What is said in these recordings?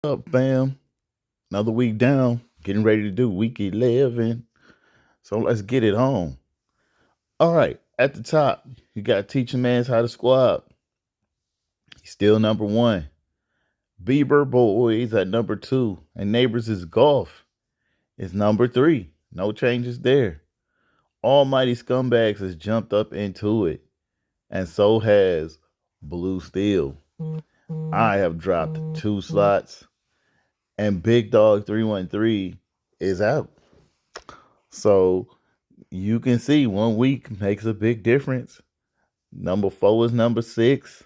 Up, fam? Another week down, getting ready to do week 11. So let's get it on. All right, at the top, you got teaching mans how to squab. He's still number one. Bieber Boys at number two. And Neighbors is Golf is number three. No changes there. Almighty Scumbags has jumped up into it. And so has Blue Steel. I have dropped 2 slots. And Big Dog 313 is out. So you can see 1 week makes a big difference. Number 4 is number 6.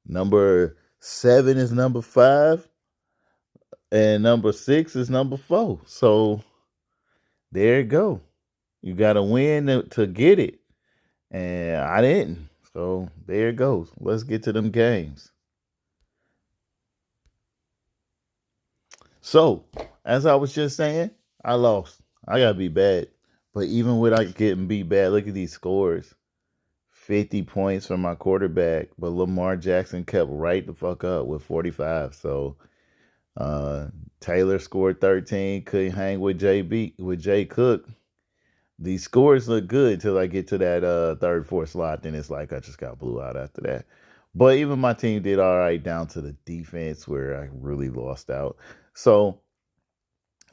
Number 7 is number 5. And number 6 is number 4. So there you go. You got to win to get it. And I didn't. So there it goes. Let's get to them games. So, as I was just saying, I lost. I got to be bad. But even without getting beat bad, look at these scores. 50 points from my quarterback, but Lamar Jackson kept right the fuck up with 45. So Taylor scored 13, couldn't hang with Jay Cook. These scores look good till I get to that third, fourth slot. Then it's like I just got blew out after that. But even my team did all right down to the defense where I really lost out. So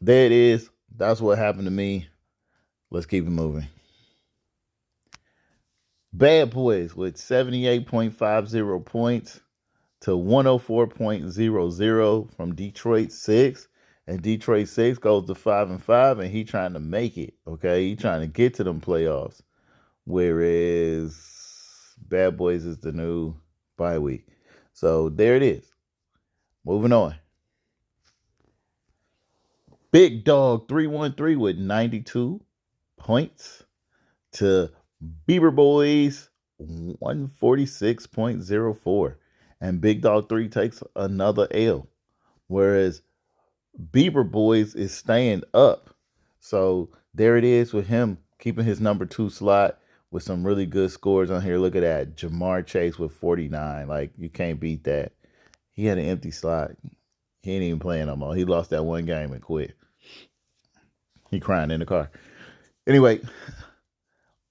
there it is. That's what happened to me. Let's keep it moving. Bad Boys with 78.50 points to 104.00 from Detroit 6. And Detroit 6 goes to 5-5, and he trying to make it. Okay, he trying to get to them playoffs. Whereas Bad Boys is the new bye week. So there it is. Moving on. Big Dog 313 with 92 points to Bieber Boys 146.04. And Big Dog 3 takes another L. Whereas Bieber Boys is staying up. So there it is with him keeping his number 2 slot with some really good scores on here. Look at that. Jamar Chase with 49. Like, you can't beat that. He had an empty slot. He ain't even playing no more. He lost that one game and quit. He crying in the car. Anyway,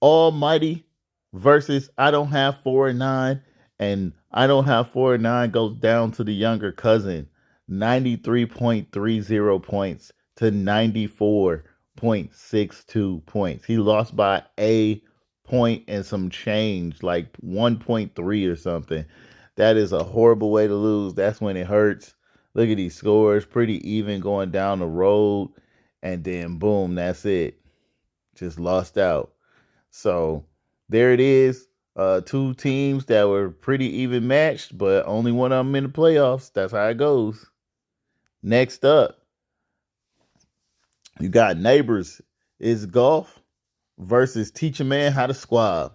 Almighty versus I don't have 4 and 9. And I don't have 4 and 9 goes down to the younger cousin. 93.30 points to 94.62 points. He lost by a point and some change, like 1.3 or something. That is a horrible way to lose. That's when it hurts. Look at these scores. Pretty even going down the road. And then boom, that's it. Just lost out. So there it is. 2 teams that were pretty even matched, but only one of them in the playoffs. That's how it goes. Next up, you got Neighbors is Golf versus Teach a Man How to Squab.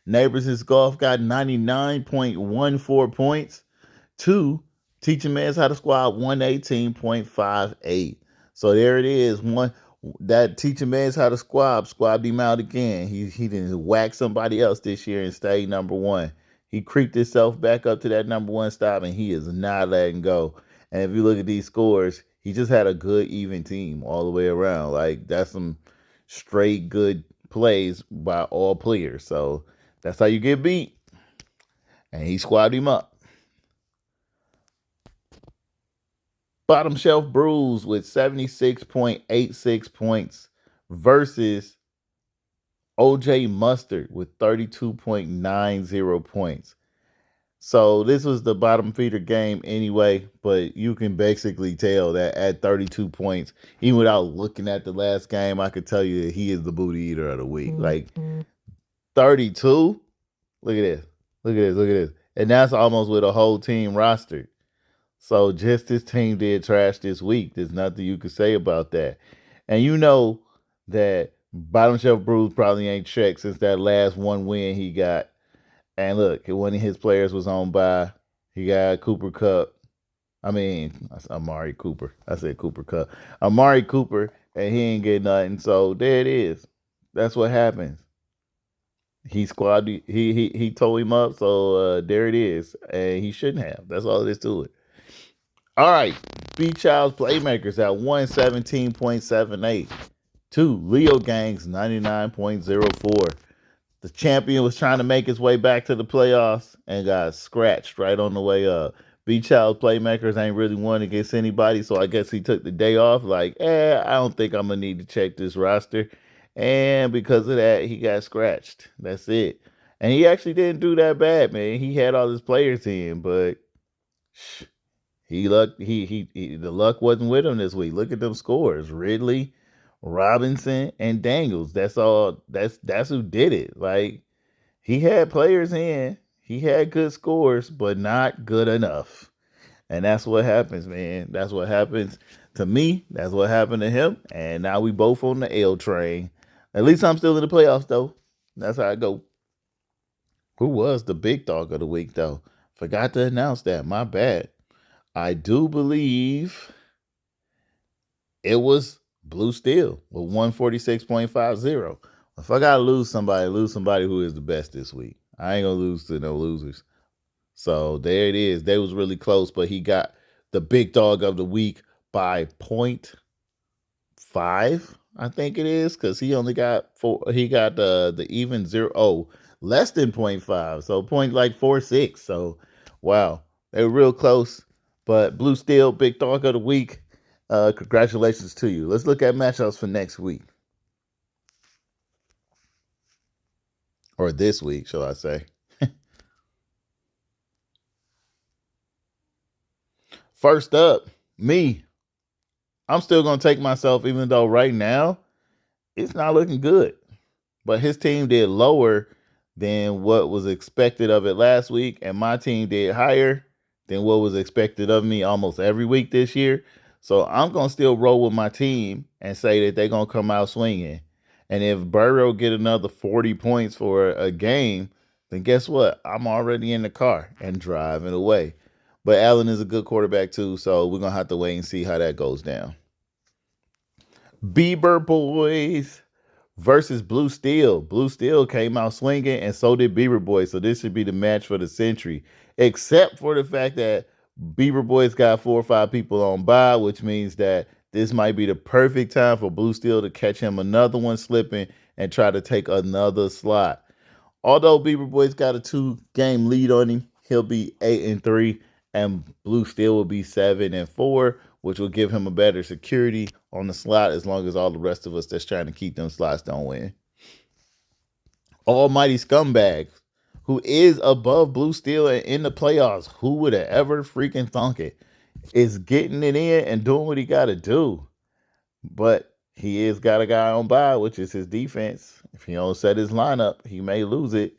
Neighbors is Golf got 99.14 points to Teach a Man How to Squab 118.58. So there it is. That Teach a Man How to squabbed him out again. He didn't whack somebody else this year and stay number 1. He creeped himself back up to that number 1 stop, and he is not letting go. And if you look at these scores, he just had a good, even team all the way around. Like, that's some straight good plays by all players. So that's how you get beat. And he squabbed him up. Bottom Shelf Brews with 76.86 points versus OJ Mustard with 32.90 points. So this was the bottom feeder game anyway, but you can basically tell that at 32 points, even without looking at the last game, I could tell you that he is the booty eater of the week. Like 32, look at this, look at this, look at this. And that's almost with a whole team rostered. So just this team did trash this week. There's nothing you could say about that. And you know that Bottom Shelf Brews probably ain't checked since that last 1 win he got. And look, one of his players was on by. He got Cooper Kupp. Amari Cooper. I said Cooper Kupp. Amari Cooper, and he ain't get nothing. So there it is. That's what happens. He squabbed. He towed him up. So there it is. And he shouldn't have. That's all there is to it. All right. B Child's Playmakers at 117.78. 2, Leo Gangs 99.04. The champion was trying to make his way back to the playoffs and got scratched right on the way up. B Child Playmakers ain't really won against anybody, so I guess he took the day off. Like, I don't think I'm gonna need to check this roster. And because of that, he got scratched. That's it. And he actually didn't do that bad, man. He had all his players in, but the luck wasn't with him this week. Look at them scores. Ridley, Robinson, and Daniels. That's all that's who did it. Like, he had players in. He had good scores, but not good enough. And that's what happens, man. That's what happens to me. That's what happened to him. And now we both on the L train. At least I'm still in the playoffs, though. That's how I go. Who was the big dog of the week, though? Forgot to announce that. My bad. I do believe it was Blue Steel with 146.50. If I gotta lose somebody who is the best this week. I ain't gonna lose to no losers. So there it is. They was really close, but he got the big dog of the week by 0.5, I think it is, because he only got four. He got the even zero. Oh, less than 0.5, so point like 4.6. So wow, they were real close. But Blue Steel, big dog of the week. Congratulations to you. Let's look at matchups for next week. Or this week, shall I say. First up, me. I'm still going to take myself, even though right now it's not looking good. But his team did lower than what was expected of it last week, and my team did higher than what was expected of me almost every week this year. So I'm going to still roll with my team and say that they're going to come out swinging. And if Burrow get another 40 points for a game, then guess what? I'm already in the car and driving away. But Allen is a good quarterback too, so we're going to have to wait and see how that goes down. Beaver Boys versus Blue Steel. Blue Steel came out swinging, and so did Beaver Boys. So this should be the match for the century, except for the fact that Beaver Boys got 4 or 5 people on bye, which means that this might be the perfect time for Blue Steel to catch him another one slipping and try to take another slot. Although Beaver Boys got a 2-game lead on him, he'll be 8-3, and Blue Steel will be 7-4, which will give him a better security on the slot as long as all the rest of us that's trying to keep them slots don't win. Almighty Scumbag, who is above Blue Steel and in the playoffs, who would have ever freaking thunk it, is getting it in and doing what he got to do. But he is got a guy on bye, which is his defense. If he don't set his lineup, he may lose it.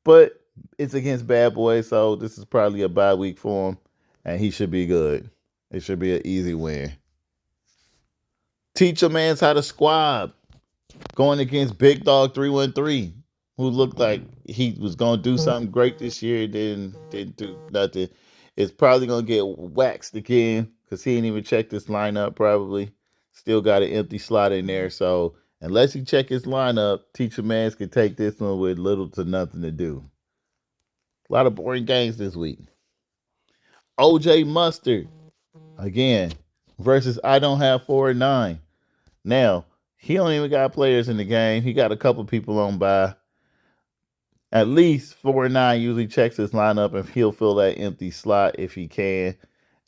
But it's against Bad Boys, so this is probably a bye week for him, and he should be good. It should be an easy win. Teach a man's how to squab, going against Big Dog 313, who looked like he was going to do something great this year, didn't do nothing. It's probably going to get waxed again because he ain't even checked his lineup probably. Still got an empty slot in there, so unless he check his lineup, Teacher Mans can take this one with little to nothing to do. A lot of boring games this week. OJ Mustard, again, versus I Don't Have 4 and 9. Now, he don't even got players in the game. He got a couple people on bye. At least 4 and 9 usually checks his lineup and he'll fill that empty slot if he can.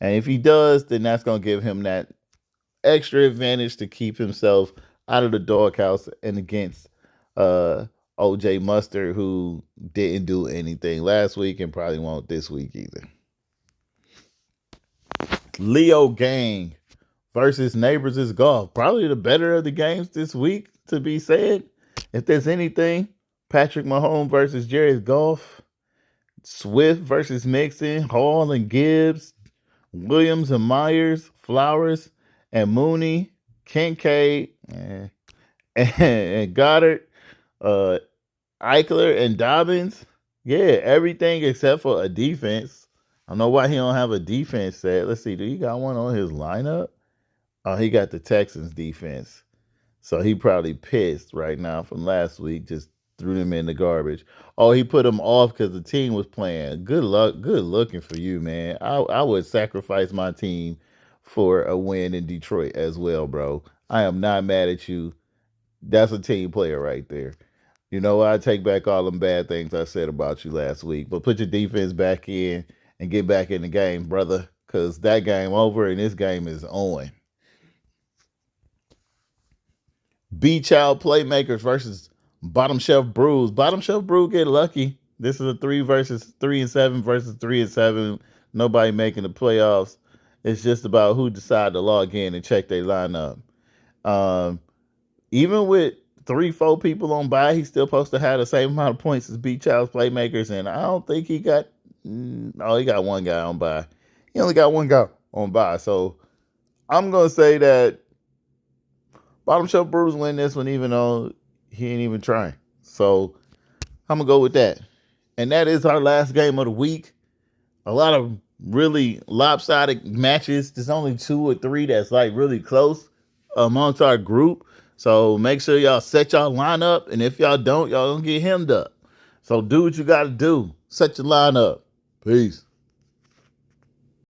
And if he does, then that's going to give him that extra advantage to keep himself out of the doghouse and against OJ Mustard, who didn't do anything last week and probably won't this week either. Leo Gang versus Neighbors is Golf. Probably the better of the games this week, to be said. If there's anything, Patrick Mahomes versus Jerry's Golf, Swift versus Mixon, Hall and Gibbs, Williams and Myers, Flowers and Mooney, Kincaid and Goddard, Eichler and Dobbins. Yeah, everything except for a defense. I don't know why he don't have a defense set. Let's see, do he got one on his lineup? Oh, he got the Texans defense. So he probably pissed right now from last week, just threw them in the garbage. Oh, he put them off because the team was playing. Good luck. Good looking for you, man. I would sacrifice my team for a win in Detroit as well, bro. I am not mad at you. That's a team player right there. You know, I take back all them bad things I said about you last week, but put your defense back in and get back in the game, brother, because that game over and this game is on. Beach out playmakers versus bottom shelf brews. Bottom shelf brew get lucky. This is a 3 and 7 versus 3 and 7. Nobody making the playoffs. It's just about who decide to log in and check their lineup. Um, Even with 3, 4 people on bye, he's still supposed to have the same amount of points as Beach House playmakers, and I don't think he got. Oh, he got one guy on bye. He only got one guy on bye, so I'm gonna say that Bottom Shelf Brewers win this one, even though he ain't even trying. So I'm gonna go with that, and that is our last game of the week. A lot of really lopsided matches. There's only 2 or 3 that's like really close amongst our group. So make sure y'all set y'all lineup, and if y'all don't, y'all gonna get hemmed up. So do what you gotta do. Set your lineup. Peace.